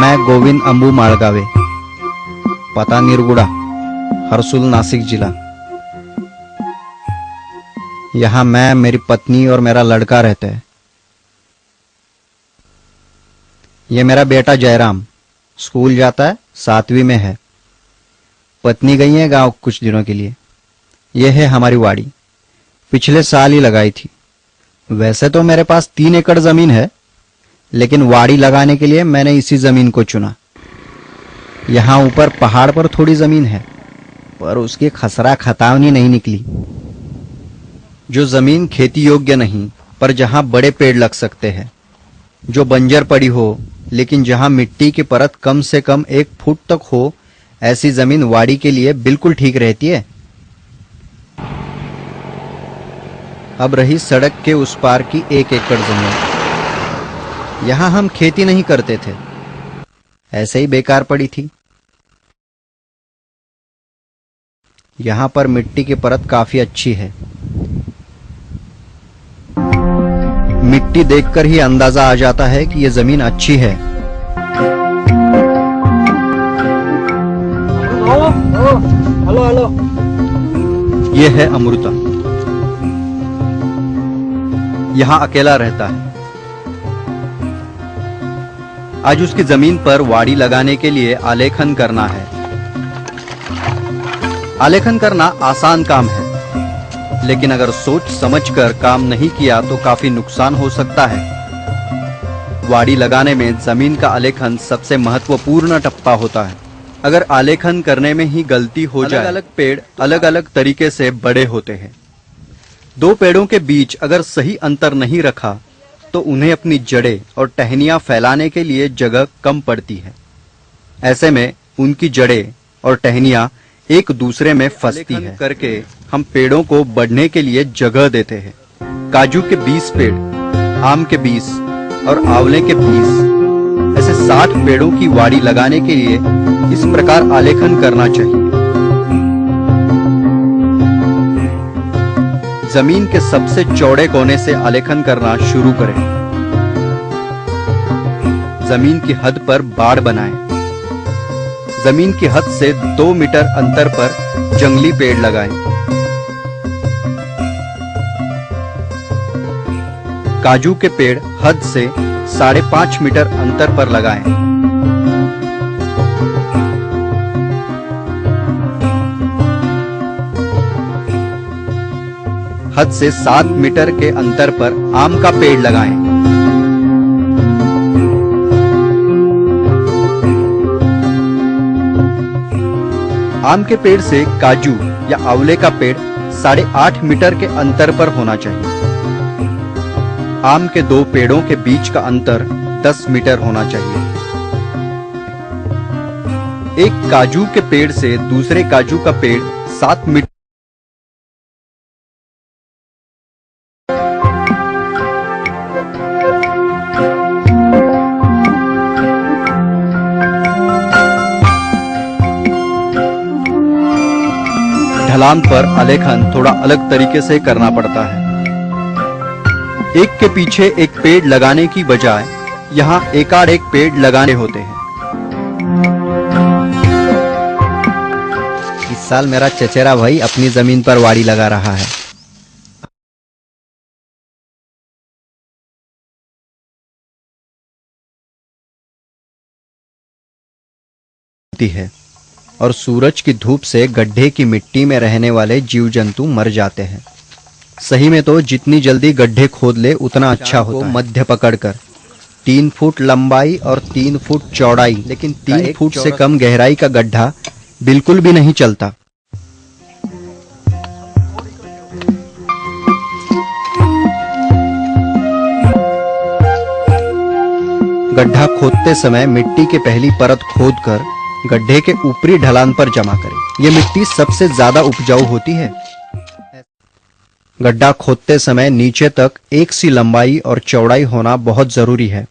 मैं गोविंद अंबू माळगावे, पता निरगुड़ा, हरसूल, नासिक जिला। यहाँ मैं, मेरी पत्नी और मेरा लड़का रहते हैं। ये मेरा बेटा जयराम स्कूल जाता है, 7वीं में है। पत्नी गई है गांव कुछ दिनों के लिए। यह है हमारी वाड़ी, पिछले साल ही लगाई थी। वैसे तो मेरे पास 3 एकड़ जमीन है, लेकिन वाड़ी लगाने के लिए मैंने इसी जमीन को चुना। यहाँ ऊपर पहाड़ पर थोड़ी जमीन है, पर उसकी खसरा खतावनी नहीं निकली। जो जमीन खेती योग्य नहीं, पर जहां बड़े पेड़ लग सकते हैं, जो बंजर पड़ी हो, लेकिन जहां मिट्टी की परत कम से कम 1 फुट तक हो, ऐसी जमीन वाड़ी के लिए बिल्कुल ठीक रहती है। अब रही सड़क के उस पार की 1 एकड़ जमीन। यहां हम खेती नहीं करते थे, ऐसे ही बेकार पड़ी थी। यहां पर मिट्टी की परत काफी अच्छी है। मिट्टी देखकर ही अंदाजा आ जाता है कि यह जमीन अच्छी है। Hello hello. यह है अमृता। यहां अकेला रहता है। आज उसकी जमीन पर वाड़ी लगाने के लिए आलेखन करना है। आलेखन करना आसान काम है, लेकिन अगर सोच समझकर काम नहीं किया तो काफी नुकसान हो सकता है। वाड़ी लगाने में जमीन का आलेखन सबसे महत्वपूर्ण टप्पा होता है। अगर आलेखन करने में ही गलती हो जाए, अलग अलग पेड़ अलग अलग तरीके से बड़े होते हैं। 2 पेड़ों के बीच अगर सही अंतर नहीं रखा तो उन्हें अपनी जड़ें और टहनियां फैलाने के लिए जगह कम पड़ती है। ऐसे में उनकी जड़ें और टहनियां एक दूसरे में फंसती है। करके हम पेड़ों को बढ़ने के लिए जगह देते हैं। काजू के 20 पेड़, आम के 20 और आंवले के 20, ऐसे 60 पेड़ों की वाड़ी लगाने के लिए इस प्रकार आलेखन करना चाहिए। जमीन के सबसे चौड़े कोने से आलेखन करना शुरू करें। जमीन की हद पर बाड़ बनाएं। जमीन की हद से 2 मीटर अंतर पर जंगली पेड़ लगाएं। काजू के पेड़ हद से 5.5 मीटर अंतर पर लगाएं। हद से 7 मीटर के अंतर पर आम का पेड़ लगाएं। आम के पेड़ से काजू या आंवले का पेड़ 8.5 मीटर के अंतर पर होना चाहिए। आम के 2 पेड़ों के बीच का अंतर 10 मीटर होना चाहिए। एक काजू के पेड़ से दूसरे काजू का पेड़ 7 मीटर ढलान पर आलेखन थोड़ा अलग तरीके से करना पड़ता है। एक के पीछे एक पेड़ लगाने की बजाय यहाँ एकाड़ एक पेड़ लगाने होते हैं। इस साल मेरा चचेरा भाई अपनी जमीन पर वाड़ी लगा रहा है। है और सूरज की धूप से गड्ढे की मिट्टी में रहने वाले जीव जंतु मर जाते हैं। सही में तो जितनी जल्दी गड्ढे खोद ले उतना अच्छा होता है। मध्य पकड़कर 3 फुट लंबाई और 3 फुट चौड़ाई, लेकिन 3 फुट से कम गहराई का गड्ढा बिल्कुल भी नहीं चलता। गड्ढा खोदते समय मिट्टी की पहली परत खोदकर गड्ढे के ऊपरी ढलान पर जमा करें। यह मिट्टी सबसे ज्यादा उपजाऊ होती है। गड्ढा खोदते समय नीचे तक एक सी लंबाई और चौड़ाई होना बहुत जरूरी है।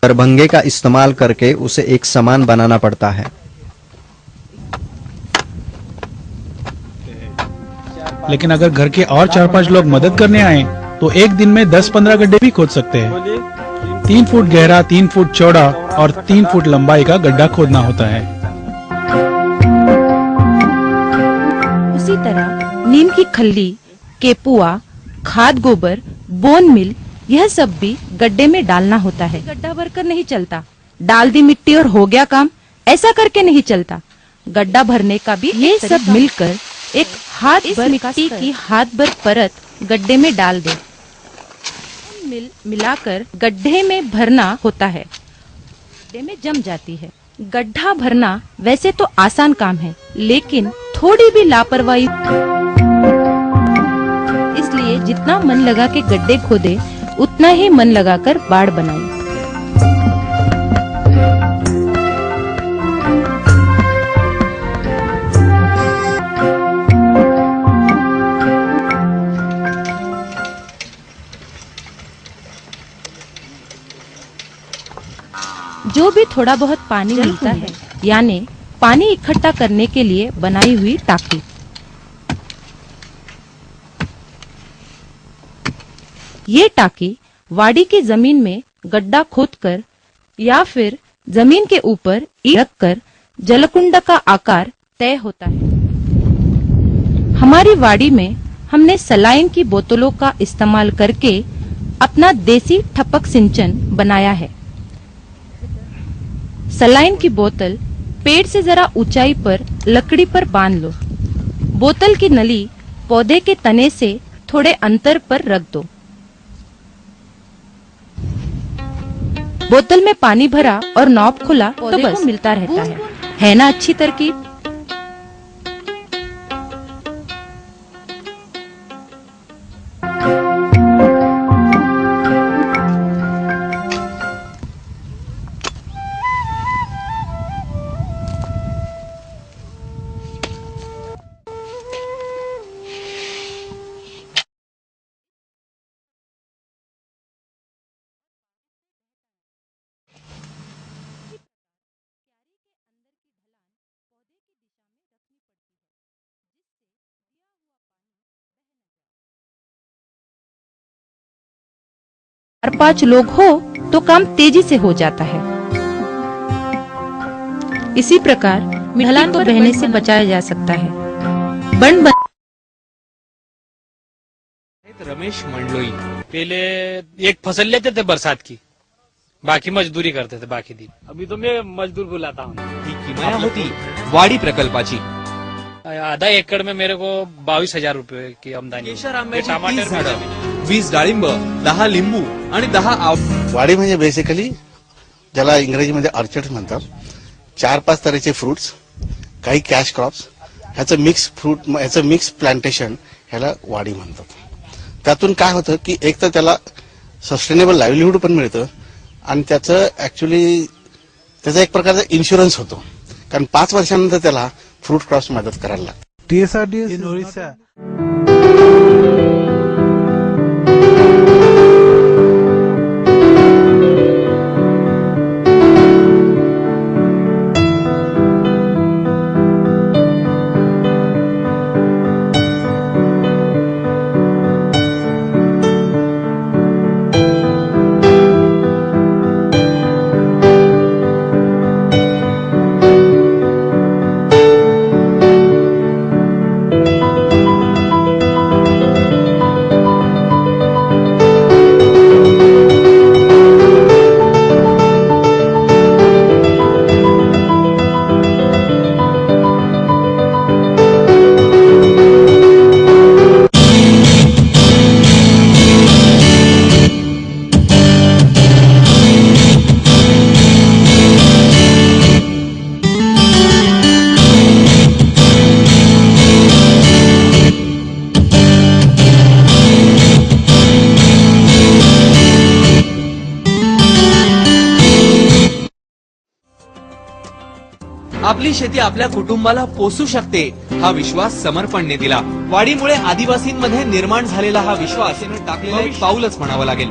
दरभंगे का इस्तेमाल करके उसे एक समान बनाना पड़ता है। लेकिन अगर घर के और 4-5 लोग मदद करने आए तो एक दिन में 10-15 गड्ढे भी खोद सकते हैं। 3 फुट गहरा, 3 फुट चौड़ा और 3 फुट लंबाई का गड्ढा खोदना होता है। उसी तरह नीम की खल्ली, केपुआ, खाद गोबर, बोन मिल, यह सब भी गड्ढे में डालना होता है। गड्ढा भरकर नहीं चलता, डाल दी मिट्टी और हो गया काम, ऐसा करके नहीं चलता। गड्ढा भरने का भी ये सब मिलकर एक हाथ भर मिट्टी की हाथ भर परत गड्ढे में डाल दे, मिलाकर गड्ढे में भरना होता है। गड्ढे में जम जाती है। गड्ढा भरना वैसे तो आसान काम है, लेकिन थोड़ी भी लापरवाही, इसलिए जितना मन लगा के गड्ढे खोदे उतना ही मन लगाकर बाड़ बनाई। जो भी थोड़ा बहुत पानी मिलता है, यानी पानी इकट्ठा करने के लिए बनाई हुई टाकी। ये टाकी वाड़ी की जमीन में गड्ढा खोदकर या फिर जमीन के ऊपर ईंट रखकर जलकुंड का आकार तय होता है। हमारी वाड़ी में हमने सलाइन की बोतलों का इस्तेमाल करके अपना देसी ठपक सिंचन बनाया है। सलाइन की बोतल पेड़ से जरा ऊंचाई पर लकड़ी पर बांध लो। बोतल की नली पौधे के तने से थोड़े अंतर पर रख दो। बोतल में पानी भरा और नॉब खुला तो बस मिलता रहता है ना अच्छी तरकीब। चार पांच लोग हो तो काम तेजी से हो जाता है। इसी प्रकार ढलान को बहने से बचाया जा सकता है। बन रमेश मंडलोई पहले एक फसल लेते थे बरसात की, बाकी मजदूरी करते थे बाकी दिन। अभी तो मैं मजदूर बुलाता हूँ। ही किमया होती वाडी प्रकल्पाची। आधा एकड़ में मेरे को 22,000 रुपये की आमदनी। केशर आंब्याची 30 झाडं, 20 डाळिंब, 10 लिंबू आणि 10 वाडी म्हणजे बेसिकली ज्याला इंग्रजीमध्ये ऑर्चर्ड म्हणतात, 4-5 तऱ्हेचे फ्रुट्स, काही कॅश क्रॉप्स, ह्याचं मिक्स प्लांटेशन ह्याला वाडी म्हणतात। त्यातून काय होतं की एक तर त्याला सस्टेनेबल लाईव्हलीहूड पण मिळतं आणि त्याचं ऍक्च्युअली त्याचा एक प्रकारचा इन्शुरन्स होतो, कारण 5 वर्षानंतर त्याला फ्रूट क्रॉप्स मदत करायला लागतात। TSRDS in Orissa. आपली शेती आपल्या कुटुंबाला पोसू शकते हा विश्वास समर्पणने दिला। वाडीमुळे आदिवासींमध्ये निर्माण झालेला हा विश्वास टाकलेलं एक पाऊलच म्हणावं लागेल।